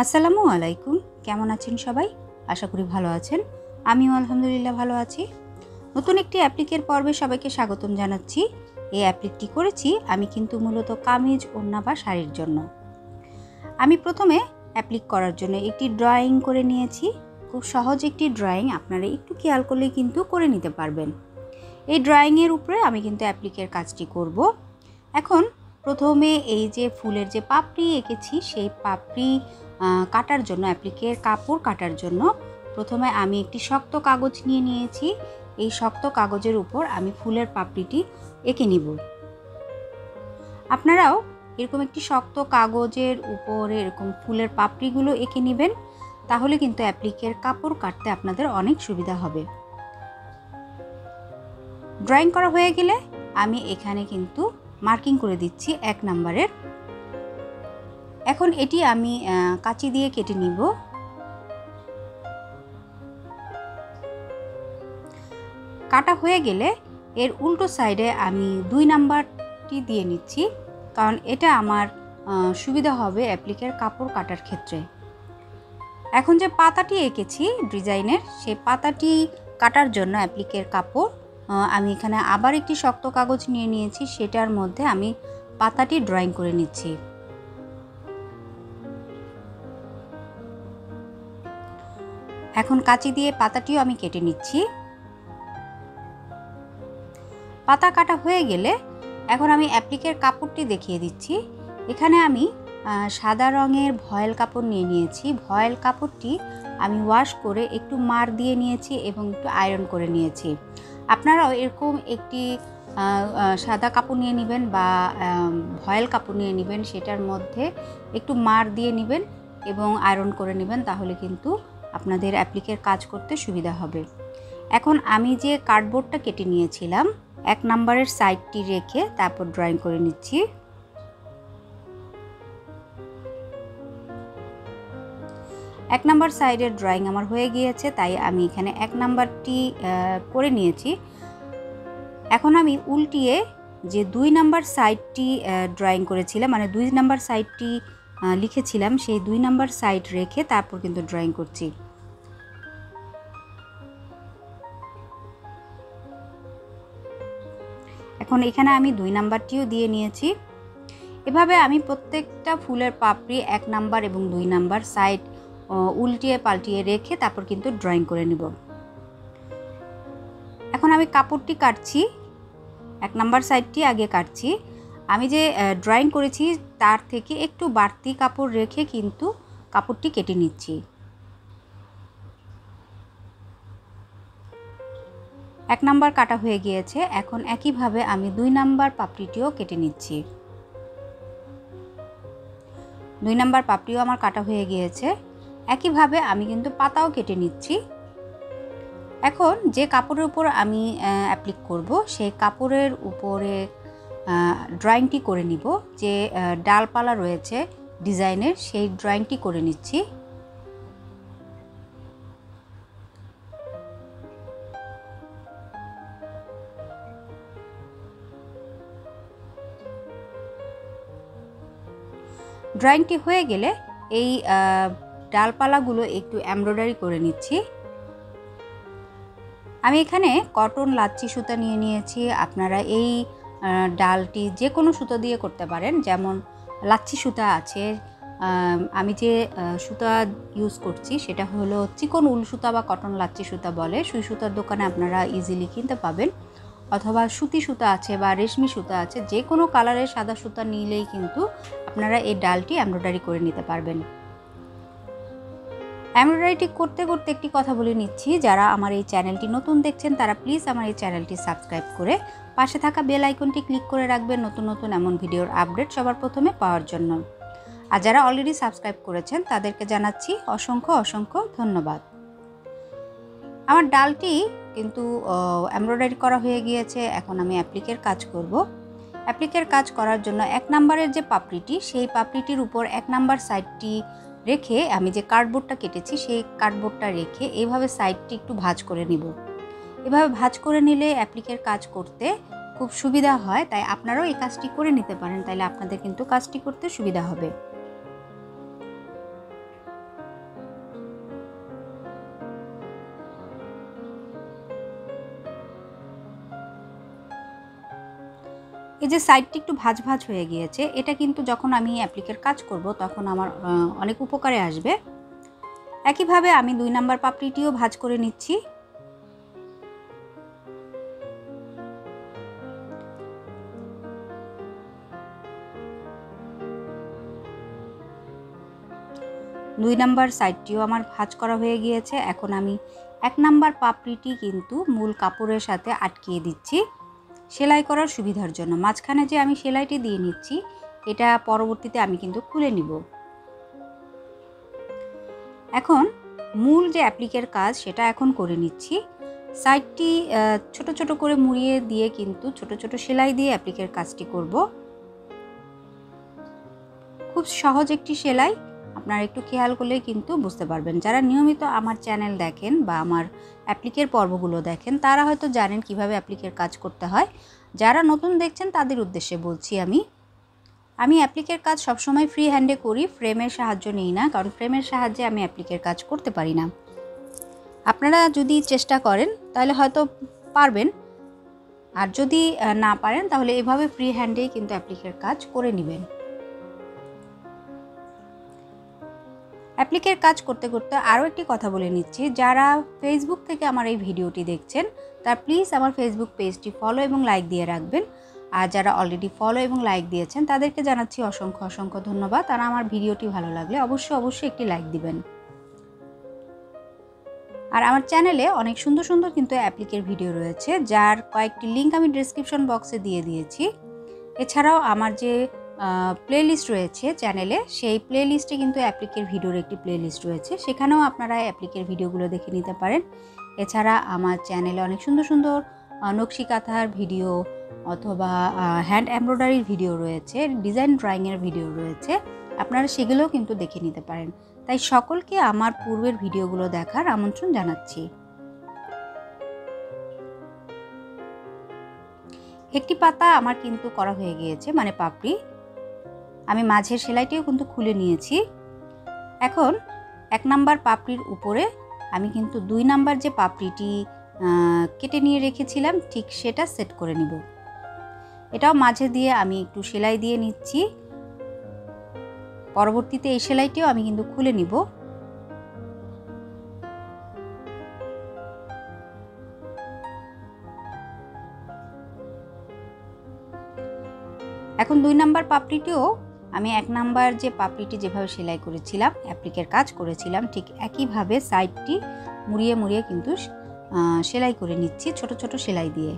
আসসালামু আলাইকুম, কেমন আছেন সবাই? আশা করি ভালো আছেন। আমিও আলহামদুলিল্লাহ ভালো আছি। নতুন একটি অ্যাপ্লিকের পর্বে সবাইকে স্বাগতম জানাচ্ছি। এই অ্যাপ্লিকটি করেছি আমি কিন্তু মূলত কামিজ, ওড়না বা শাড়ির জন্য। আমি প্রথমে অ্যাপ্লিক করার জন্য একটি ড্রয়িং করে নিয়েছি। খুব সহজ একটি ড্রয়িং, আপনারা একটু খেয়াল করলেই কিন্তু করে নিতে পারবেন। এই ড্রয়িংয়ের উপরে আমি কিন্তু অ্যাপ্লিকের কাজটি করব। এখন প্রথমে এই যে ফুলের যে পাপড়ি এঁকেছি সেই পাপড়ি কাটার জন্য, অ্যাপ্লিকের কাপড় কাটার জন্য প্রথমে আমি একটি শক্ত কাগজ নিয়ে নিয়েছি। এই শক্ত কাগজের উপর আমি ফুলের পাপড়িটি এঁকে নিব। আপনারাও এরকম একটি শক্ত কাগজের উপরে এরকম ফুলের পাপড়িগুলো এঁকে নেবেন, তাহলে কিন্তু অ্যাপ্লিকের কাপড় কাটতে আপনাদের অনেক সুবিধা হবে। ড্রয়িং করা হয়ে গেলে আমি এখানে কিন্তু মার্কিং করে দিচ্ছি 1 নম্বরের। এখন এটি আমি কাঁচি দিয়ে কেটে নিব। কাটা হয়ে গেলে এর উল্টো সাইডে আমি 2 নাম্বারটি দিয়ে নিচ্ছি, কারণ এটা আমার সুবিধা হবে অ্যাপ্লিকের কাপড় কাটার ক্ষেত্রে। এখন যে পাতাটি এঁকেছি ডিজাইনের, সেই পাতাটি কাটার জন্য অ্যাপ্লিকের কাপড় আমি এখানে আবার একটি শক্ত কাগজ নিয়ে নিয়েছি, সেটার মধ্যে আমি পাতাটি ড্রয়িং করে নিচ্ছি। এখন কাঁচি দিয়ে পাতাটিও আমি কেটে নিচ্ছি। পাতা কাটা হয়ে গেলে এখন আমি অ্যাপ্লিকের কাপড়টি দেখিয়ে দিচ্ছি। এখানে আমি সাদা রঙের ভয়েল কাপড় নিয়ে নিয়েছি। ভয়েল কাপড়টি আমি ওয়াশ করে একটু মার দিয়ে নিয়েছি এবং একটু আয়রন করে নিয়েছি। আপনারাও এরকম একটি সাদা কাপড় নিয়ে নেবেন বা ভয়েল কাপড় নিয়ে নেবেন, সেটার মধ্যে একটু মার দিয়ে নেবেন এবং আয়রন করে নেবেন, তাহলে কিন্তু আপনাদের অ্যাপ্লিকের কাজ করতে সুবিধা হবে। এখন আমি যে কার্ডবোর্ডটা কেটে নিয়েছিলাম 1 নম্বরের সাইডটি রেখে তারপর ড্রয়িং করে নিচ্ছি। এক নাম্বার সাইডের ড্রয়িং আমার হয়ে গিয়েছে, তাই আমি এখানে 1 নাম্বারটি করে নিয়েছি। এখন আমি উল্টিয়ে যে 2 নাম্বার সাইডটি ড্রয়িং করেছিলাম, মানে 2 নাম্বার সাইডটি লিখেছিলাম, সেই 2 নাম্বার সাইড রেখে তারপর কিন্তু ড্রয়িং করছি। এখন এখানে আমি 2 নাম্বারটিও দিয়ে নিয়েছি। এভাবে আমি প্রত্যেকটা ফুলের পাপড়ি 1 নাম্বার এবং 2 নাম্বার সাইড উল্টিয়ে পাল্টিয়ে রেখে তারপর কিন্তু ড্রয়িং করে নেব। এখন আমি কাপড়টি কাটছি, 1 নাম্বার সাইডটি আগে কাটছি। আমি যে ড্রয়িং করেছি তার থেকে একটু বাড়তি কাপড় রেখে কিন্তু কাপড়টি কেটে নিচ্ছি। 1 নাম্বার কাটা হয়ে গিয়েছে। এখন একইভাবে আমি 2 নাম্বার পাপড়িটিও কেটে নিচ্ছি। 2 নাম্বার পাপড়িও আমার কাটা হয়ে গিয়েছে। একইভাবে আমি কিন্তু পাতাও কেটে নিচ্ছি। এখন যে কাপড়ের উপর আমি অ্যাপ্লিক করব, সেই কাপড়ের উপরে ড্রয়িংটি করে নিব। যে ডালপালা রয়েছে ডিজাইনের, সেই ড্রয়িংটি করে নিচ্ছি। ড্রয়িংটি হয়ে গেলে এই ডালপালাগুলো একটু এমব্রয়ডারি করে নিচ্ছি। আমি এখানে কটন লাচ্ছি সুতা নিয়ে নিয়েছি। আপনারা এই ডালটি যে কোনো সুতো দিয়ে করতে পারেন, যেমন লাচ্ছি সুতা আছে। আমি যে সুতা ইউজ করছি সেটা হলো চিকন উল সুতা বা কটন লাচ্ছি সুতা বলে। সুই সুতার দোকানে আপনারা ইজিলি কিনতে পাবেন, অথবা সুতি সুতা আছে বা রেশমি সুতা আছে। যে কোনো কালারের সাদা সুতা নিলেই কিন্তু আপনারা এই ডালটি এমব্রয়ডারি করে নিতে পারবেন। এমব্রয়ডারিটি করতে করতে একটি কথা বলে নিচ্ছি, যারা আমার এই চ্যানেলটি নতুন দেখছেন তারা প্লিজ আমার এই চ্যানেলটি সাবস্ক্রাইব করে পাশে থাকা বেল আইকনটি ক্লিক করে রাখবেন নতুন নতুন এমন ভিডিওর আপডেট সবার প্রথমে পাওয়ার জন্য। আর যারা অলরেডি সাবস্ক্রাইব করেছেন তাদেরকে জানাচ্ছি অসংখ্য অসংখ্য ধন্যবাদ। আমার ডালটি কিন্তু এমব্রয়ডারি করা হয়ে গিয়েছে। এখন আমি অ্যাপ্লিকের কাজ করব। অ্যাপ্লিকের কাজ করার জন্য 1 নাম্বারের যে পাপড়িটি, সেই পাপড়িটির উপর 1 নাম্বার সাইডটি রেখে আমি যে কার্ডবোর্ডটা কেটেছি সেই কার্ডবোর্ডটা রেখে এইভাবে সাইডটি একটু ভাঁজ করে নিব। এভাবে ভাঁজ করে নিলে অ্যাপ্লিকের কাজ করতে খুব সুবিধা হয়, তাই আপনারাও এই কাজটি করে নিতে পারেন, তাইলে আপনাদের কিন্তু কাজটি করতে সুবিধা হবে। এই যে সাইডটি একটু ভাঁজ ভাঁজ হয়ে গিয়েছে, এটা কিন্তু যখন আমি অ্যাপ্লিকের কাজ করব তখন আমার অনেক উপকারে আসবে। একইভাবে আমি 2 নাম্বার পাপড়িটিও ভাঁজ করে নিচ্ছি। দুই নাম্বার সাইডটিও আমার ভাঁজ করা হয়ে গিয়েছে। এখন আমি 1 নাম্বার পাপড়িটি কিন্তু মূল কাপড়ের সাথে আটকিয়ে দিচ্ছি সেলাই করার সুবিধার জন্য। মাঝখানে যে আমি সেলাইটি দিয়ে নিচ্ছি, এটা পরবর্তীতে আমি কিন্তু খুলে নিব। এখন মূল যে অ্যাপ্লিকের কাজ সেটা এখন করে নিচ্ছি। সাইডটি ছোট ছোট করে মুড়িয়ে দিয়ে কিন্তু ছোট ছোট সেলাই দিয়ে অ্যাপ্লিকের কাজটি করব। খুব সহজ একটি সেলাই, আপনারা একটু খেয়াল করলেই কিন্তু বুঝতে পারবেন। যারা নিয়মিত আমার চ্যানেল দেখেন বা আমার অ্যাপ্লিকের পর্বগুলো দেখেন তারা হয়তো জানেন কিভাবে অ্যাপ্লিকের কাজ করতে হয়। যারা নতুন দেখছেন তাদের উদ্দেশ্যে বলছি আমি অ্যাপ্লিকের কাজ সবসময় ফ্রি হ্যান্ডে করি, ফ্রেমের সাহায্য নিই না, কারণ ফ্রেমের সাহায্যে আমি অ্যাপ্লিকের কাজ করতে পারি না। আপনারা যদি চেষ্টা করেন তাহলে হয়তো পারবেন, আর যদি না পারেন তাহলে এভাবে ফ্রি হ্যান্ডেই কিন্তু অ্যাপ্লিকের কাজ করে নেবেন। অ্যাপ্লিকের কাজ করতে করতে আরও একটি কথা বলে নিচ্ছি, যারা ফেসবুক থেকে আমার এই ভিডিওটি দেখছেন তারা প্লিজ আমার ফেসবুক পেজটি ফলো এবং লাইক দিয়ে রাখবেন। আর যারা অলরেডি ফলো এবং লাইক দিয়েছেন তাদেরকে জানাচ্ছি অসংখ্য অসংখ্য ধন্যবাদ। তারা আমার ভিডিওটি ভালো লাগলে অবশ্যই একটি লাইক দিবেন। আর আমার চ্যানেলে অনেক সুন্দর সুন্দর কিন্তু অ্যাপ্লিকের ভিডিও রয়েছে, যার কয়েকটি লিঙ্ক আমি ডেসক্রিপশন বক্সে দিয়ে দিয়েছি। এছাড়াও আমার যে প্লেলিস্ট রয়েছে চ্যানেলে, সেই প্লেলিস্টে কিন্তু অ্যাপ্লিকের ভিডিওর একটি প্লেলিস্ট রয়েছে, সেখানেও আপনারা অ্যাপ্লিকের ভিডিওগুলো দেখে নিতে পারেন। এছাড়া আমার চ্যানেলে অনেক সুন্দর সুন্দর নকশি কাঁথার ভিডিও অথবা হ্যান্ড এমব্রয়ডারির ভিডিও রয়েছে, ডিজাইন ড্রয়িংয়ের ভিডিও রয়েছে, আপনারা সেগুলোও কিন্তু দেখে নিতে পারেন। তাই সকলকে আমার পূর্বের ভিডিওগুলো দেখার আমন্ত্রণ জানাচ্ছি। একটি পাতা আমার কিন্তু করা হয়ে গিয়েছে, মানে পাপড়ি। আমি মাঝের সেলাইটিও কিন্তু খুলে নিয়েছি। এখন 1 নাম্বার পাপড়ির উপরে আমি কিন্তু 2 নাম্বার যে পাপড়িটি কেটে নিয়ে রেখেছিলাম ঠিক সেটা সেট করে নিব। এটাও মাঝে দিয়ে আমি একটু সেলাই দিয়ে নিচ্ছি। পরবর্তীতে এই সেলাইটিও আমি কিন্তু খুলে নিব। এখন 2 নাম্বার পাপড়িটিও আমি 1 নাম্বার যে পাপড়িটি যেভাবে সেলাই করেছিলাম, অ্যাপ্লিকের কাজ করেছিলাম, ঠিক একইভাবে সাইডটি মুড়িয়ে মুড়িয়ে কিন্তু সেলাই করে নিচ্ছি ছোট ছোট সেলাই দিয়ে।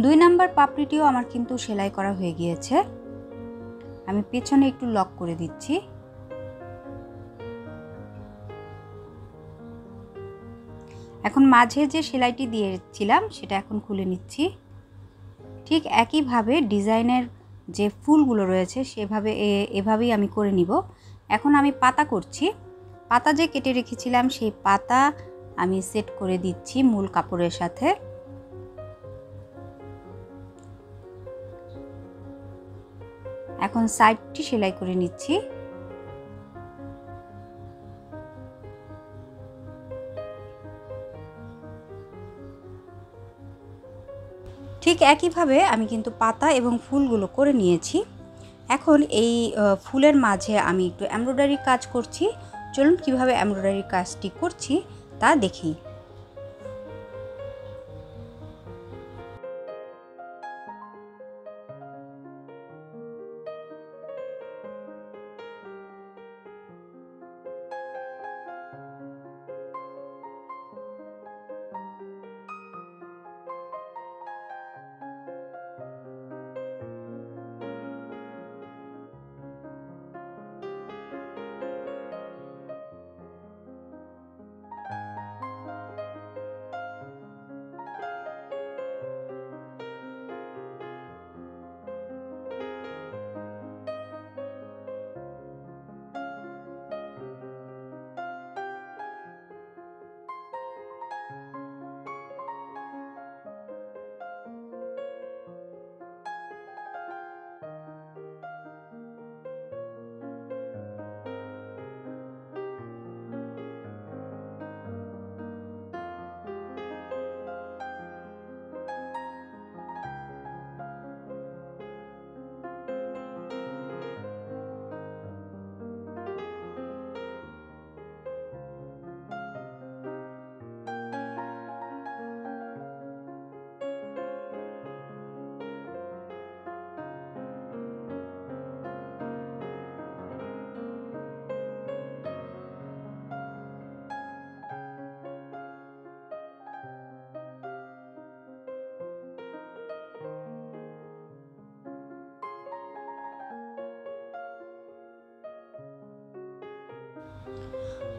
2 নাম্বার পাপড়িটিও আমার কিন্তু সেলাই করা হয়ে গিয়েছে। আমি পেছনে একটু লক করে দিচ্ছি। এখন মাঝে যে সেলাইটি দিয়েছিলাম সেটা এখন খুলে নিচ্ছি। ঠিক একইভাবে ডিজাইনের যে ফুলগুলো রয়েছে এভাবেই আমি করে নিব। এখন আমি পাতা করছি। পাতা যে কেটে রেখেছিলাম সেই পাতা আমি সেট করে দিচ্ছি মূল কাপড়ের সাথে। এখন সাইডটি সেলাই করে নিচ্ছি। ঠিক একইভাবে আমি কিন্তু পাতা এবং ফুলগুলো করে নিয়েছি। এখন এই ফুলের মাঝে আমি একটু এমব্রয়ডারি কাজ করছি। চলুন কিভাবে এমব্রয়ডারি কাজটি করছি তা দেখি।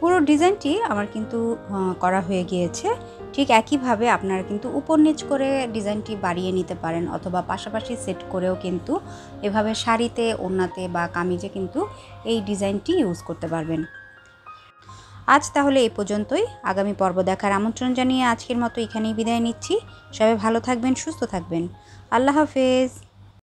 পুরো ডিজাইনটি আমার কিন্তু করা হয়ে গিয়েছে। ঠিক একইভাবে আপনারা কিন্তু উপর নিচ করে ডিজাইনটি বাড়িয়ে নিতে পারেন, অথবা পাশাপাশি সেট করেও কিন্তু এভাবে শাড়িতে, ওড়নাতে বা কামিজে কিন্তু এই ডিজাইনটি ইউজ করতে পারবেন। আজ তাহলে এই পর্যন্তই। আগামী পর্ব দেখার আমন্ত্রণ জানিয়ে আজকের মতো এখানেই বিদায় নিচ্ছি। সবাই ভালো থাকবেন, সুস্থ থাকবেন। আল্লাহ হাফেজ।